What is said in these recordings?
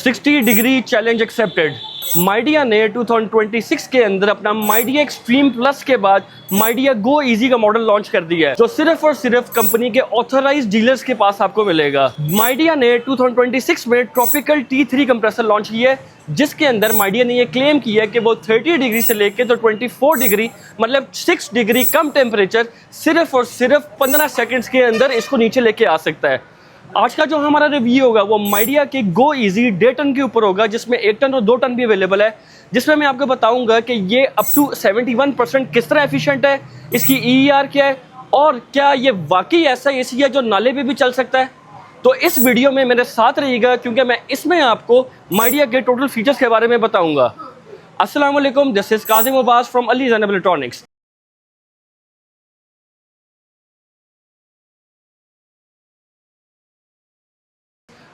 60 degree challenge accepted. Midea ने 2026 के अंदर अपना माइडिया एक्सट्रीम प्लस के बाद माइडिया गो इजी का मॉडल लॉन्च कर दिया है, जो सिर्फ और सिर्फ कंपनी के ऑथराइज्ड डीलर्स के पास आपको मिलेगा। माइडिया ने 2026 में ट्रॉपिकल T3 कंप्रेसर लॉन्च किया है, जिसके अंदर माइडिया ने ये क्लेम किया है कि वो 30 डिग्री से लेके तो 24 डिग्री मतलब 6 डिग्री कम टेम्परेचर सिर्फ और सिर्फ 15 सेकंड्स के अंदर इसको नीचे लेके आ सकता है। आज का जो हमारा रिव्यू होगा वो माइडिया के गो इजी 1.5 टन के ऊपर होगा, जिसमें 1 टन और 2 टन भी अवेलेबल है, जिसमें मैं आपको बताऊंगा कि ये अप टू 71% किस तरह एफिशिएंट है, इसकी EER क्या है और क्या ये वाकई ऐसा एसी है जो नाले पे भी चल सकता है। तो इस वीडियो में मेरे साथ रहिएगा, क्योंकि मैं इसमें आपको माइडिया के टोटल फीचर्स के बारे में बताऊंगा। अस्सलाम वालेकुम, this is Kazim Abbas from Ali Zainab electronics.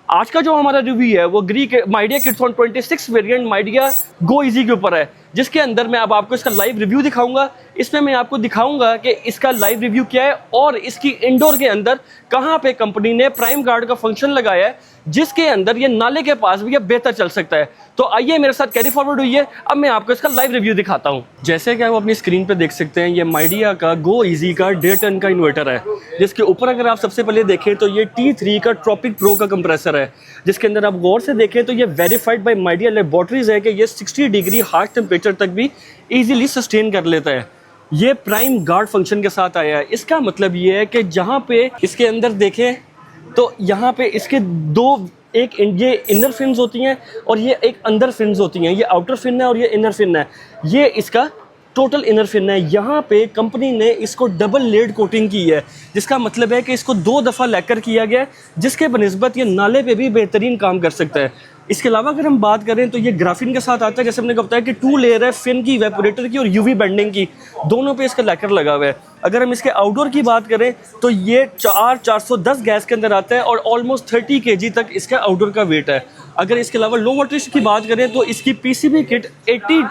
आज का जो हमारा रिव्यू है वो माइडिया के 26 वेरिएंट माइडिया गो इजी के ऊपर है, जिसके अंदर मैं अब आपको इसका लाइव रिव्यू दिखाऊंगा। इसमें मैं आपको दिखाऊंगा कि इसका लाइव रिव्यू क्या है और इसकी इंडोर के अंदर कहां पे कंपनी ने प्राइम गार्ड का फंक्शन लगाया है, जिसके अंदर ये नाले के पास भी ये बेहतर चल सकता है। तो आइए मेरे साथ कैरी फॉरवर्ड हुई है, अब मैं आपको इसका लाइव रिव्यू दिखाता हूँ। जैसे कि आप अपनी स्क्रीन पे देख सकते हैं, ये माइडिया का गो इजी का 1.5 टन का इन्वर्टर है, जिसके ऊपर अगर आप सबसे पहले देखें तो ये T3 का ट्रॉपिक प्रो का कंप्रेसर है, जिसके अंदर आप गौर से देखें तो ये वेरीफाइड बाय माइडिया लेबोरेटरीज है कि ये 60 डिग्री हार्श टेम्परेचर तक भी इजीली सस्टेन कर लेता है। ये प्राइम गार्ड फंक्शन के साथ आया है। इसका मतलब ये है कि जहाँ पे इसके अंदर देखें तो यहाँ पे इसके ये इनर फिन्स होती हैं और ये एक अंदर फिन्स होती हैं। ये आउटर फिन है और ये इनर फिन है। ये इसका टोटल इनर फिन है। यहाँ पे कंपनी ने इसको डबल लेड कोटिंग की है, जिसका मतलब है कि इसको 2 दफ़ा लैकर किया गया है, जिसके बनिस्बत ये नाले पे भी बेहतरीन काम कर सकता है। इसके अलावा अगर हम बात करें तो ये ग्राफिन के साथ आता है, जैसे हमने बताया कि 2 लेयर है फिन की, इवेपोरेटर की और यूवी बेंडिंग की, दोनों पे इसका लैकर लगा हुआ है। अगर हम इसके आउटडोर की बात करें तो ये 410 गैस के अंदर आता है और ऑलमोस्ट 30 kg तक इसका आउटडोर का वेट है। अगर इसके अलावा लो वोल्टेज की बात करें तो इसकी PCB किट 80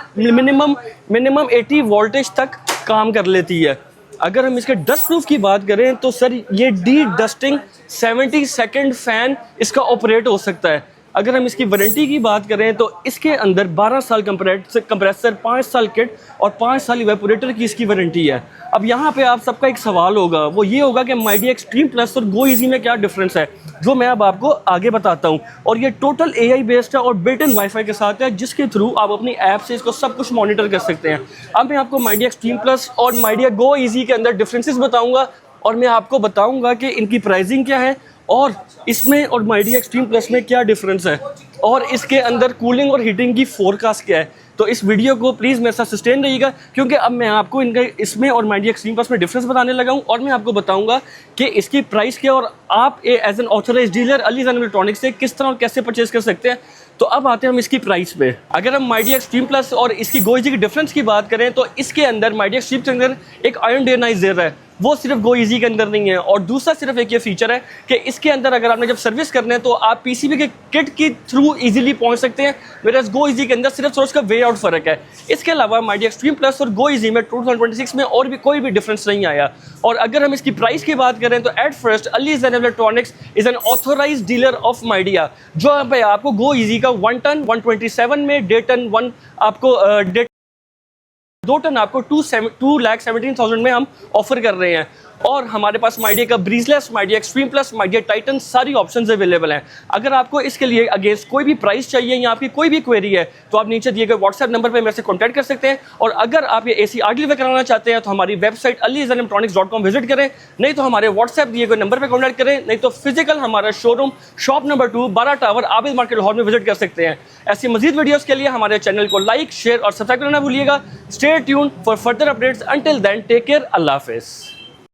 मिनिमम 80 वोल्टेज तक काम कर लेती है। अगर हम इसके डस्ट प्रूफ की बात करें तो सर ये डी डस्टिंग 70 सेकेंड फैन इसका ऑपरेट हो सकता है। अगर हम इसकी वारंटी की बात करें तो इसके अंदर 12 साल कंप्रेसर, 5 साल किट और 5 साल इवेपोरेटर की इसकी वारंटी है। अब यहाँ पे आप सबका एक सवाल होगा, वो ये होगा कि माइडिया एक्सट्रीम प्लस और गो इजी में क्या डिफरेंस है, जो मैं अब आपको आगे बताता हूँ। और ये टोटल AI बेस्ड है और बिल्ट इन वाईफाई के साथ है, जिसके थ्रू आप अपनी ऐप से इसको सब कुछ मॉनिटर कर सकते हैं। अब मैं आपको माइडिया एक्सट्रीम प्लस और माइडिया गो इजी के अंदर डिफरेंसेस बताऊँगा और मैं आपको बताऊँगा कि इनकी प्राइसिंग क्या है और इसमें और माइडिया एक्सट्रीम प्लस में क्या डिफरेंस है और इसके अंदर कूलिंग और हीटिंग की फोरकास्ट क्या है। तो इस वीडियो को प्लीज़ मेरे साथ सस्टेन रहिएगा, क्योंकि अब मैं आपको इनका इसमें और माइडिया एक्सट्रीम प्लस में डिफरेंस बताने लगा हूँ और मैं आपको बताऊंगा कि इसकी प्राइस क्या और आप as an authorized dealer Ali Zainab electronics से किस तरह और कैसे परचेज कर सकते हैं। तो अब आते हैं हम इसकी प्राइस पे। अगर हम माइडिया एक्सट्रीम प्लस और इसकी गो इजी की डिफरेंस की बात करें तो इसके अंदर माइडिया एक्सट्रीम के अंदर एक आयरन डे नाइजर है, वो सिर्फ गो इजी के अंदर नहीं है। और दूसरा सिर्फ एक ये फीचर है कि इसके अंदर अगर आपने जब सर्विस करना है तो आप PCB के किट के थ्रू इजीली पहुंच सकते हैं, वेयरएज़ गो इजी के अंदर सिर्फ थोड़ा उसका वे आउट फर्क है। इसके अलावा माइडिया एक्सट्रीम प्लस और गो इजी में 2026 में और भी कोई भी डिफरेंस नहीं आया। और अगर हम इसकी प्राइस की बात करें तो at first Ali Zainab electronics is an authorized dealer of Midea, जो आपको गो इजी का 1 टन 127 में, 1.5 टन 2 टन आपको 2,17,000 में हम ऑफर कर रहे हैं। और हमारे पास माइडिया का breezeless, Midea extreme plus, Midea titan सारी ऑप्शंस अवेलेबल हैं। अगर आपको इसके लिए अगेंस्ट कोई भी प्राइस चाहिए या आपकी कोई भी क्वेरी है तो आप नीचे दिए गए व्हाट्सएप नंबर पे मेरे से कॉन्टैक्ट कर सकते हैं। और अगर आप ये AC आर डिलीवर कराना चाहते हैं तो हमारी वेबसाइट alizzanelectronics.com विजिट करें, नहीं तो हमारे व्हाट्सएप दिए गए नंबर पर कॉन्टैक्ट करें, नहीं तो फिजिकल हमारा showroom shop number 2 12 tower Abid market hall में विजिट कर सकते हैं। ऐसी मजीद वीडियोज़ के लिए हमारे चैनल को लाइक, शेयर और सब्सक्राइब करना भूलिएगा। Stay tuned for further updates. Until then take care, अल्लाह हाफिज़।